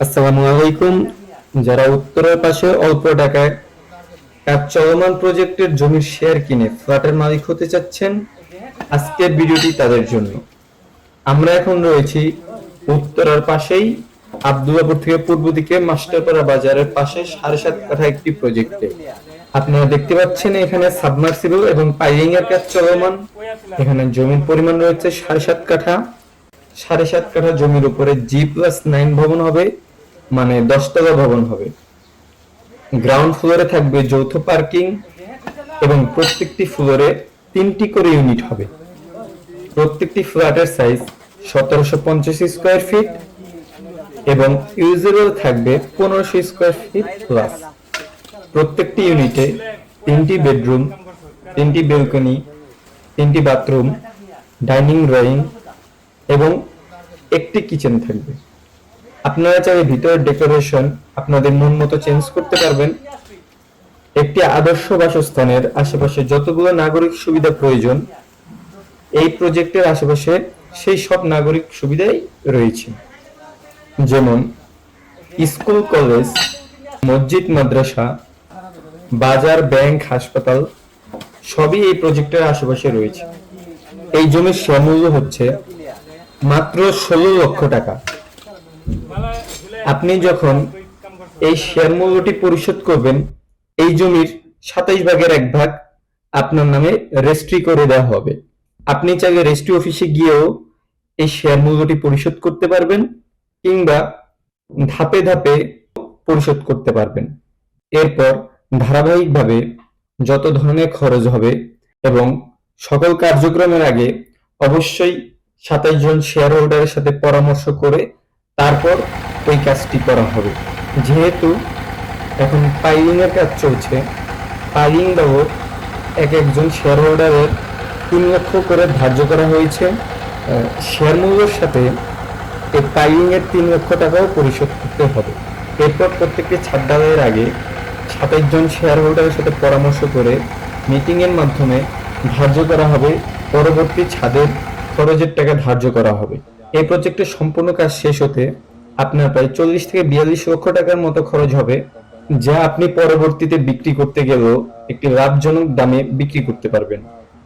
আসসালামু আলাইকুম। যারা উত্তরের পাশে অল্প টাকায় এক চলমান প্রজেক্টের জমির শেয়ার কিনে ফ্ল্যাটের মালিক হতে চাচ্ছেন, আজকের ভিডিওটি তাদের জন্য। আমরা এখন রয়েছি উত্তরার পাশেই আব্দুল্লাপুর থেকে পূর্ব দিকে মাস্টারপাড়া বাজারের পাশে 7.5 কাঠা একটি প্রজেক্টে। আপনারা দেখতে পাচ্ছেন এখানে সাবমার্সিবল এবং পাইলিং এর কাজ চলমান। এখানে জমির পরিমাণ রয়েছে 7.5 কাঠা। 7.5 কাঠা জমির উপরে G+9 ভবন হবে, মানে 10 তলা ভবন হবে। গ্রাউন্ড ফ্লোরে থাকবে যৌথ পার্কিং এবং প্রত্যেকটি ফ্লোরে 3টি করে ইউনিট হবে। প্রত্যেকটি ফ্ল্যাটের সাইজ 1750 স্কয়ার ফিট এবং ইউজেবল থাকবে 1500 স্কয়ার ফিট প্লাস। প্রত্যেকটি ইউনিটে 3টি বেডরুম, 3টি বেলকনি, 3টি বাথরুম, ডাইনিং ড্রয়িং এবং একটি কিচেন থাকবে। আপনারা চাইলে ভিতরের ডেকোরেশন আপনাদের মন মতো চেঞ্জ করতে পারবেন। একটি আদর্শ বাসস্থানের আশেপাশে যতগুলো নাগরিক সুবিধা প্রয়োজন, এই প্রজেক্টের আশেপাশে সেই সব নাগরিক সুবিধাই রয়েছে। যেমন স্কুল, কলেজ, মসজিদ, মাদ্রাসা, বাজার, ব্যাংক, হাসপাতাল সবই এই প্রজেক্টের আশেপাশে রয়েছে। এই জমির সমূল্য হচ্ছে মাত্র 16 লক্ষ টাকা। আপনি যখন এই শেয়ার মূল্যটি পরিশোধ করবেন, এই জমির 27 ভাগের 1 ভাগ আপনার নামে রেজিস্ট্রি করে দেওয়া হবে। আপনি চাইলে রেজিস্ট্রি অফিসে গিয়েও এই শেয়ার মূল্যটি পরিশোধ করতে পারবেন, কিংবা ধাপে ধাপে পরিশোধ করতে পারবেন। এরপর ধারাবাহিকভাবে যত ধরনের খরচ হবে এবং সকল কার্যক্রমের আগে অবশ্যই 27 জন শেয়ার হোল্ডারের সাথে পরামর্শ করে তারপর ওই কাজটি করা হবে। যেহেতু এখন পাইলিং এর কাজ চলছে, পাইলিং বাবদ এক একজন শেয়ার হোল্ডারের 3 লক্ষ করে ধার্য করা হয়েছে। শেয়ার মূল্যের সাথে এই পাইলিং এর 3 লক্ষ টাকাও পরিশোধ করতে হবে। এরপর প্রত্যেকটি ছাদ ঢালাইয়ের আগে 27 জন শেয়ার হোল্ডারের সাথে পরামর্শ করে মিটিং এর মাধ্যমে ধার্য করা হবে, পরবর্তী ছাদের খরচের টাকা ধার্য করা হবে। এই প্রজেক্টের সম্পূর্ণ কাজ শেষ হতে আপনার প্রায় 40 থেকে 42 লক্ষ টাকার মতো খরচ হবে, যা আপনি পরবর্তীতে বিক্রি করতে গেলেও একটি লাভজনক দামে বিক্রি করতে পারবেন।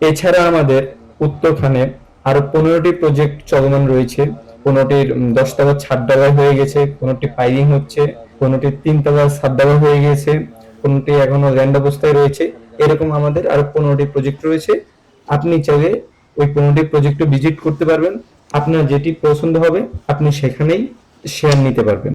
এছাড়া আমাদের উত্তরখানে আরো 15টি প্রজেক্ট চলমান রয়েছে। 15টির 10 তলা ছাদ ঢালাই হয়ে গেছে, 15টি পাইলিং হচ্ছে, 15টির 3 তলা ছাদ ঢালাই হয়ে গেছে, 15টি এখনো ল্যান্ড অবস্থায় রয়েছে। এরকম আমাদের আরো 15টি প্রজেক্ট রয়েছে। আপনি চাইলে ওই 15টি প্রজেক্টও ভিজিট করতে পারবেন। আপনার যেটি পছন্দ হবে আপনি সেখানেই শেয়ার নিতে পারবেন।